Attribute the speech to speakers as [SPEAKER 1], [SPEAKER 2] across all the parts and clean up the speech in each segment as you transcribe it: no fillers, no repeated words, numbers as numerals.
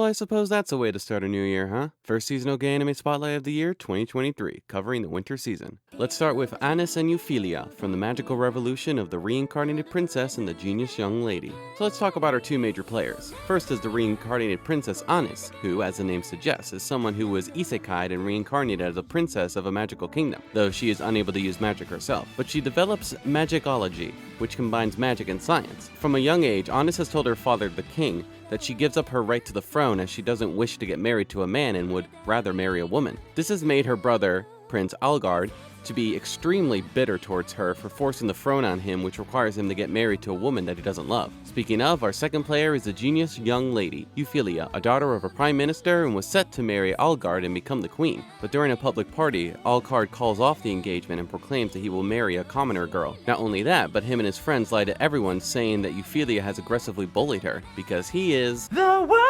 [SPEAKER 1] I suppose that's a way to start a new year, huh? First seasonal gay anime spotlight of the year, 2023, covering the winter season. Let's start with Anis and Euphilia, from the magical revolution of the reincarnated princess and the genius young lady. So let's talk about our two major players. First is the reincarnated princess Anis, who, as the name suggests, is someone who was isekai'd and reincarnated as a princess of a magical kingdom, though she is unable to use magic herself. But she develops magicology, which combines magic and science. From a young age, Anis has told her father, the king, that she gives up her right to the throne as she doesn't wish to get married to a man and would rather marry a woman. This has made her brother, Prince Algard, to be extremely bitter towards her for forcing the throne on him, which requires him to get married to a woman that he doesn't love. Speaking of, our second player is a genius young lady, Euphilia, a daughter of a prime minister, and was set to marry Algard and become the queen. But during a public party, Algard calls off the engagement and proclaims that he will marry a commoner girl. Not only that, but him and his friends lie to everyone, saying that Euphilia has aggressively bullied her because he is the world.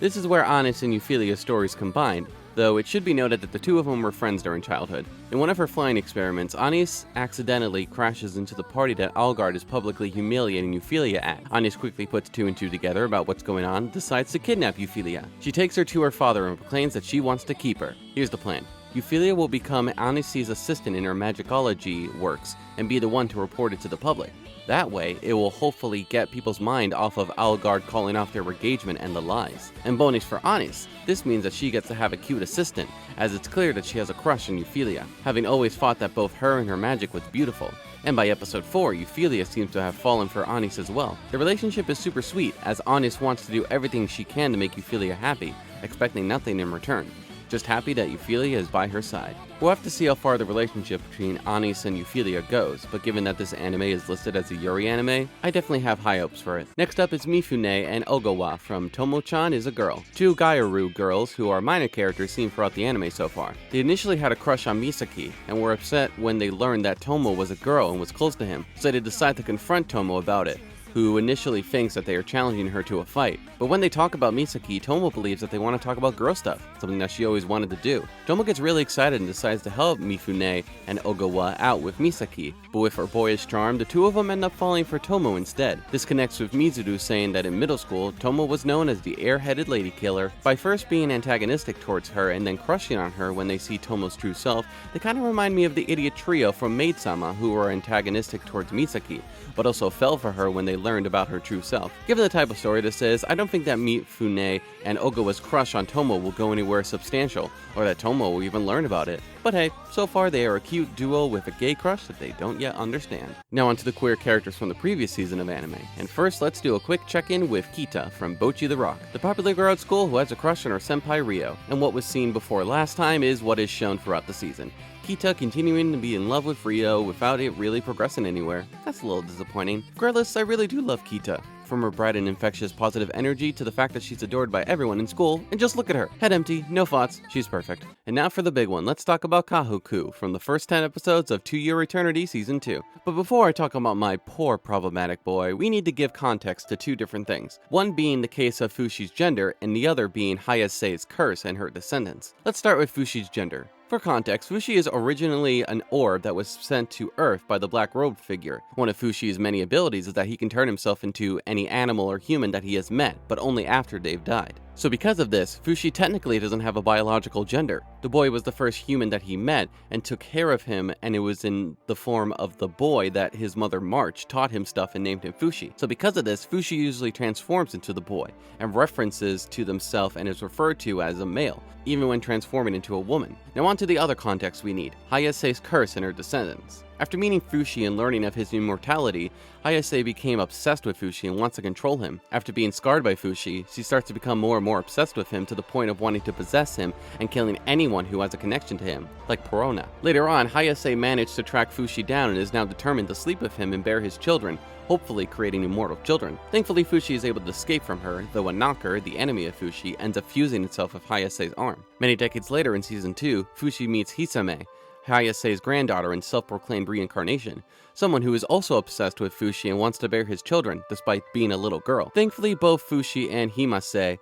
[SPEAKER 1] This is where Anis and Euphilia's stories combine, though it should be noted that the two of them were friends during childhood. In one of her flying experiments, Anis accidentally crashes into the party that Algard is publicly humiliating Euphilia at. Anis quickly puts two and two together about what's going on and decides to kidnap Euphilia. She takes her to her father and proclaims that she wants to keep her. Here's the plan. Euphilia will become Anis's assistant in her magicology works and be the one to report it to the public. That way, it will hopefully get people's mind off of Algard calling off their engagement and the lies. And bonus for Anis, this means that she gets to have a cute assistant, as it's clear that she has a crush on Euphilia, having always thought that both her and her magic was beautiful. And by episode 4, Euphilia seems to have fallen for Anis as well. The relationship is super sweet, as Anis wants to do everything she can to make Euphilia happy, expecting nothing in return. Just happy that Euphilia is by her side. We'll have to see how far the relationship between Anis and Euphilia goes, but given that this anime is listed as a Yuri anime, I definitely have high hopes for it. Next up is Mifune and Ogawa from Tomo-chan is a Girl, two Gyaru girls who are minor characters seen throughout the anime so far. They initially had a crush on Misaki, and were upset when they learned that Tomo was a girl and was close to him, so they decide to confront Tomo about it, who initially thinks that they are challenging her to a fight. But when they talk about Misaki, Tomo believes that they want to talk about girl stuff, something that she always wanted to do. Tomo gets really excited and decides to help Mifune and Ogawa out with Misaki, but with her boyish charm, the two of them end up falling for Tomo instead. This connects with Mizuru saying that in middle school, Tomo was known as the air-headed lady killer. By first being antagonistic towards her and then crushing on her when they see Tomo's true self, they kind of remind me of the idiot trio from Maid-sama, who were antagonistic towards Misaki, but also fell for her when they learned about her true self. Given the type of story this is, I don't think that Mifune and Ogawa's crush on Tomo will go anywhere substantial, or that Tomo will even learn about it. But hey, so far they are a cute duo with a gay crush that they don't yet understand. Now onto the queer characters from the previous season of anime. And first, let's do a quick check-in with Kita from Bocchi the Rock, the popular girl at school who has a crush on her senpai Rio. And what was seen before last time is what is shown throughout the season. Kita continuing to be in love with Rio without it really progressing anywhere. That's a little disappointing. Regardless, I really do love Kita. From her bright and infectious positive energy to the fact that she's adored by everyone in school, and just look at her. Head empty, no thoughts, she's perfect. And now for the big one, let's talk about Kahoku from the first 10 episodes of To Your Eternity Season 2. But before I talk about my poor problematic boy, we need to give context to two different things. One being the case of Fushi's gender, and the other being Hayase's curse and her descendants. Let's start with Fushi's gender. For context, Fushi is originally an orb that was sent to Earth by the Black Robe figure. One of Fushi's many abilities is that he can turn himself into any animal or human that he has met, but only after they've died. So because of this, Fushi technically doesn't have a biological gender. The boy was the first human that he met and took care of him, and it was in the form of the boy that his mother March taught him stuff and named him Fushi. So because of this, Fushi usually transforms into the boy and references to themselves and is referred to as a male, even when transforming into a woman. Now on to the other context we need, Hayase's curse and her descendants. After meeting Fushi and learning of his immortality, Hayase became obsessed with Fushi and wants to control him. After being scarred by Fushi, she starts to become more and more obsessed with him to the point of wanting to possess him and killing anyone who has a connection to him, like Perona. Later on, Hayase managed to track Fushi down and is now determined to sleep with him and bear his children, hopefully creating immortal children. Thankfully, Fushi is able to escape from her, though a knocker, the enemy of Fushi, ends up fusing itself with Hayase's arm. Many decades later in Season 2, Fushi meets Hisame, Hayase's granddaughter and self-proclaimed reincarnation, someone who is also obsessed with Fushi and wants to bear his children, despite being a little girl. Thankfully, both Fushi and Himase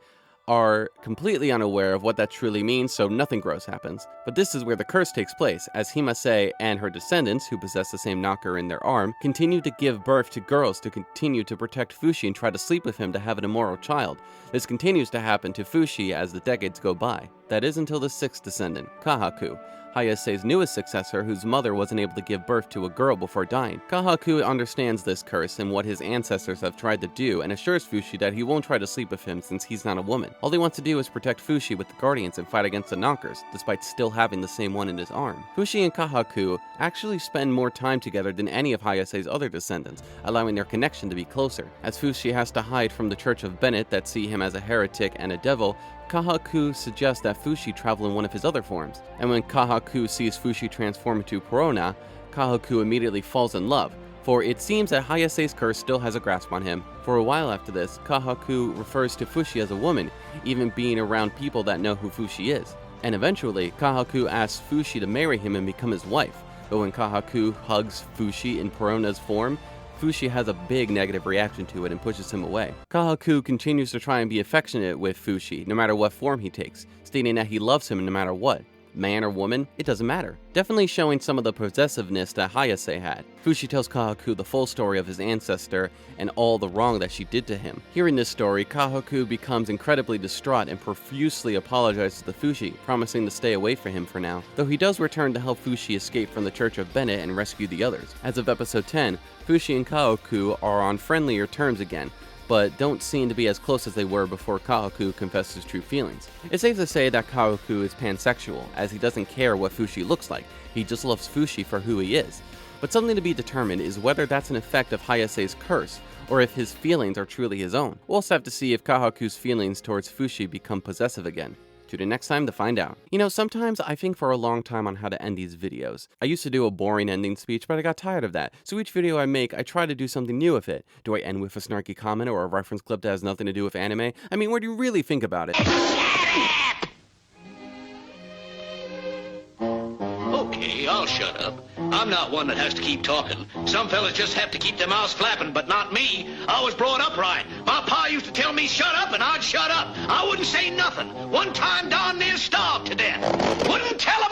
[SPEAKER 1] are completely unaware of what that truly means, so nothing gross happens. But this is where the curse takes place, as Himase and her descendants, who possess the same knocker in their arm, continue to give birth to girls to continue to protect Fushi and try to sleep with him to have an immoral child. This continues to happen to Fushi as the decades go by. That is until the 6th descendant, Kahaku, Hayase's newest successor, whose mother wasn't able to give birth to a girl before dying. Kahaku understands this curse and what his ancestors have tried to do, and assures Fushi that he won't try to sleep with him since he's not a woman. All he wants to do is protect Fushi with the Guardians and fight against the Knockers, despite still having the same one in his arm. Fushi and Kahaku actually spend more time together than any of Hayase's other descendants, allowing their connection to be closer. As Fushi has to hide from the Church of Bennett that see him as a heretic and a devil, Kahaku suggests that Fushi travel in one of his other forms, and when Kahaku sees Fushi transform into Perona, Kahaku immediately falls in love, for it seems that Hayase's curse still has a grasp on him. For a while after this, Kahaku refers to Fushi as a woman, even being around people that know who Fushi is. And eventually, Kahaku asks Fushi to marry him and become his wife, but when Kahaku hugs Fushi in Perona's form, Fushi has a big negative reaction to it and pushes him away. Kahaku continues to try and be affectionate with Fushi, no matter what form he takes, stating that he loves him no matter what. Man or woman, it doesn't matter. Definitely showing some of the possessiveness that Hayase had. Fushi tells Kahaku the full story of his ancestor and all the wrong that she did to him. Hearing this story, Kahaku becomes incredibly distraught and profusely apologizes to Fushi, promising to stay away from him for now, though he does return to help Fushi escape from the Church of Bennett and rescue the others. As of episode 10, Fushi and Kahaku are on friendlier terms again, but don't seem to be as close as they were before Kahaku confessed his true feelings. It's safe to say that Kahaku is pansexual, as he doesn't care what Fushi looks like, he just loves Fushi for who he is. But something to be determined is whether that's an effect of Hayase's curse, or if his feelings are truly his own. We'll also have to see if Kahaku's feelings towards Fushi become possessive again. Tune in next time to find out. You know, sometimes I think for a long time on how to end these videos. I used to do a boring ending speech, but I got tired of that. So each video I make, I try to do something new with it. Do I end with a snarky comment or a reference clip that has nothing to do with anime? I mean, what do you really think about it?
[SPEAKER 2] Okay, I'll shut up. I'm not one that has to keep talking. Some fellas just have to keep their mouths flapping, but not me. I was brought up right. My pa used to tell me shut up, and I'd shut up. I wouldn't say nothing. One time darn near starved to death. Wouldn't tell a